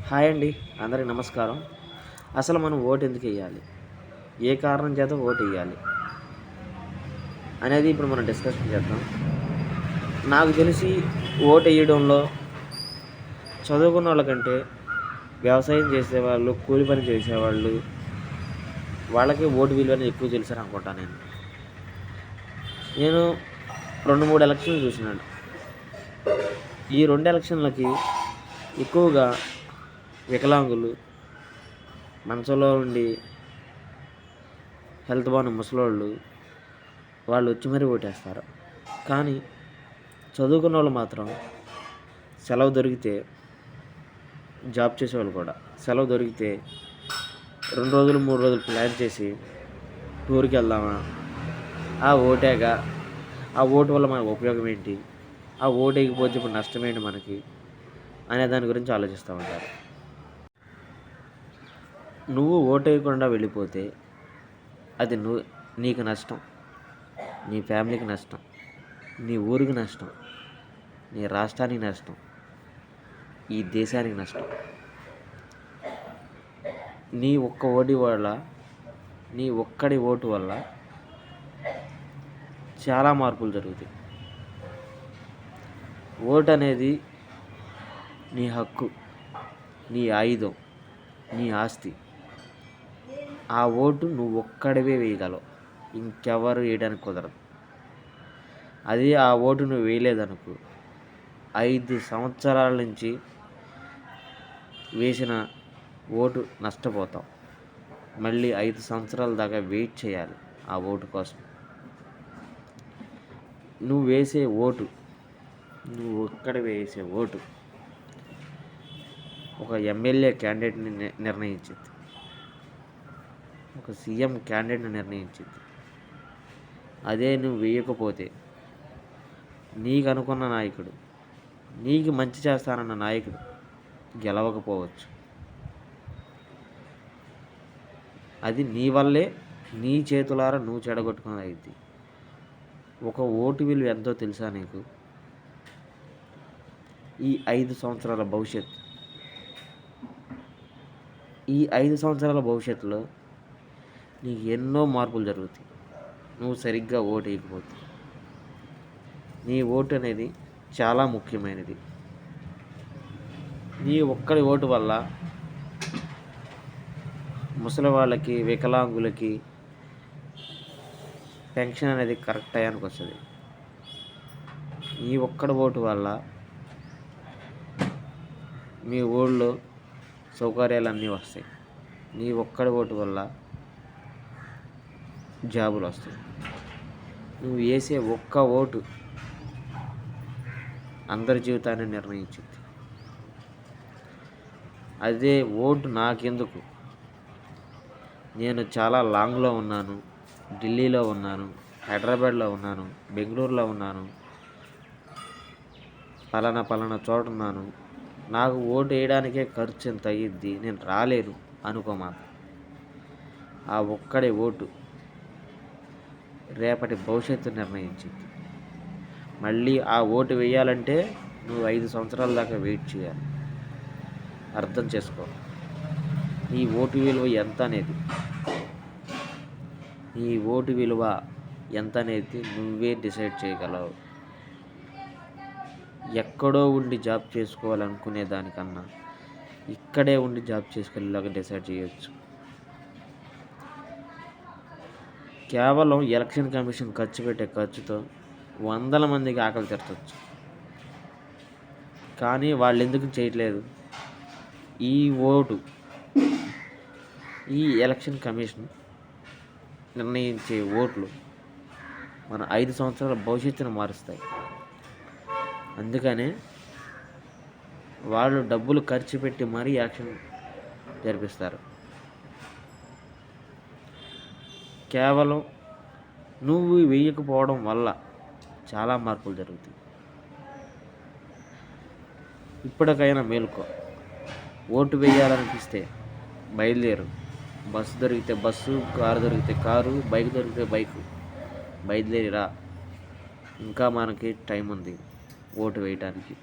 Hi అండి. అందరికి నమస్కారం. అసలు మనం ఓటు ఎందుకు వేయాలి, ఏ కారణం చేత ఓటు వేయాలి అనేది ఇప్పుడు మనం డిస్కషన్ చేద్దాం. నాకు తెలిసి ఓటు వేయడంలో చదువుకున్న వాళ్ళకంటే వ్యవసాయం చేసేవాళ్ళు, కూలి పని చేసేవాళ్ళు, వాళ్ళకి ఓటు విలువ అనేది ఎక్కువ తెలుసని అనుకుంటాను. నేను 2-3 ఎలక్షన్లు చూసినాను. ఈ 2 ఎలక్షన్లకి ఎక్కువగా వికలాంగులు, మంచంలో ఉండి హెల్త్ బాగున్న ముసలోళ్ళు వాళ్ళు వచ్చి మరీ ఓటేస్తారు. కానీ చదువుకున్న వాళ్ళు మాత్రం సెలవు దొరికితే, జాబ్ చేసేవాళ్ళు కూడా సెలవు దొరికితే 2 రోజులు 3 రోజులు ప్లాన్ చేసి టూర్కి వెళ్దామా, ఆ ఓటేగా, ఆ ఓటు వల్ల మనకు ఉపయోగం ఏంటి, ఆ ఓటు వేయకపోతే ఇప్పుడు నష్టం ఏంటి మనకి అనే దాని గురించి ఆలోచిస్తూ ఉంటారు. నువ్వు ఓటు వేయకుండా వెళ్ళిపోతే అది నీకు నష్టం, నీ ఫ్యామిలీకి నష్టం, నీ ఊరికి నష్టం, నీ రాష్ట్రానికి నష్టం, ఈ దేశానికి నష్టం. నీ ఒక్కడి ఓటు వల్ల చాలా మార్పులు జరుగుతాయి. ఓటు అనేది నీ హక్కు, నీ ఆయుధం, నీ ఆస్తి. ఆ ఓటు నువ్వు ఒక్కడివే వేయగలవు, ఇంకెవరు వేయడానికి కుదరదు. అది ఆ ఓటు నువ్వు వేయలేదనుకో, 5 సంవత్సరాల నుంచి వేసిన ఓటు నష్టపోతావు. మళ్ళీ 5 సంవత్సరాల దాకా వెయిట్ చేయాలి ఆ ఓటు కోసం. నువ్వు ఒక్కడి వేసే ఓటు ఒక ఎమ్మెల్యే క్యాండిడేట్ని నిర్ణయించింది, ఒక సీఎం క్యాండిడేట్ని నిర్ణయించింది. అదే నువ్వు వేయకపోతే నీకు అనుకున్న నాయకుడు, నీకు మంచి చేస్తానన్న నాయకుడు గెలవకపోవచ్చు. అది నీ వల్లే, నీ చేతులారా నువ్వు చెడగొట్టుకున్నది అయింది. ఒక ఓటు విలువ ఎంతో తెలుసా నీకు? ఈ 5 సంవత్సరాల భవిష్యత్తు, ఈ 5 సంవత్సరాల భవిష్యత్తులో నీకు ఎన్నో మార్పులు జరుగుతాయి నువ్వు సరిగ్గా ఓటు వేయకపోతే. నీ ఓటు అనేది చాలా ముఖ్యమైనది. నీ ఒక్కడి ఓటు వల్ల ముసలి వాళ్ళకి, వికలాంగులకి పెన్షన్ అనేది కరెక్ట్ టయానికి వస్తుంది. నీ ఒక్కడి ఓటు వల్ల మీ ఊళ్ళో సౌకర్యాలన్నీ వస్తాయి. నీ ఒక్కడి ఓటు వల్ల జాబులు వస్తాయి. నువ్వు వేసే ఒక్క ఓటు అందరి జీవితాన్ని నిర్ణయించింది. అదే ఓటు నాకెందుకు, నేను చాలా లాంగ్లో ఉన్నాను, ఢిల్లీలో ఉన్నాను, హైదరాబాద్లో ఉన్నాను, బెంగళూరులో ఉన్నాను, పలానా చోట ఉన్నాను, నాకు ఓటు వేయడానికే ఖర్చు ఎంత అయ్యిద్ది, నేను రాలేను అనుకోమాక. ఆ ఒక్కడే ఓటు రేపటి భవిష్యత్తు నిర్ణయించింది. మళ్ళీ ఆ ఓటు వేయాలంటే నువ్వు 5 సంవత్సరాల దాకా వెయిట్ చేయాలి. అర్థం చేసుకో నీ ఓటు విలువ ఎంత అనేది. నీ ఓటు విలువ ఎంత అనేది నువ్వే డిసైడ్ చేయగలవు. ఎక్కడో ఉండి జాబ్ చేసుకోవాలనుకునే దానికన్నా ఇక్కడే ఉండి జాబ్ చేసుకునేలాగా డిసైడ్ చేయొచ్చు. కేవలం ఎలక్షన్ కమిషన్ ఖర్చు పెట్టే ఖర్చుతో 100 మందికి ఆకలి తీర్చవచ్చు. కానీ వాళ్ళు ఎందుకు చేయట్లేదు? ఈ ఎలక్షన్ కమిషన్ నిర్ణయించే ఓట్లు మన 5 సంవత్సరాల భవిష్యత్తును మారుస్తాయి. అందుకనే వాళ్ళు డబ్బులు ఖర్చు పెట్టి మరీ యాక్షన్ జరిపిస్తారు. కేవలం నువ్వు వేయకపోవడం వల్ల చాలా మార్పులు జరుగుతాయి. ఇప్పటికైనా మేలుకో. ఓటు వేయాలనిపిస్తే బయలుదేరు. బస్సు దొరికితే బస్సు, కారు దొరికితే కారు, బైక్ దొరికితే బైకు, బయలుదేరిరా. ఇంకా మనకి టైం ఉంది ఓటు వేయటానికి.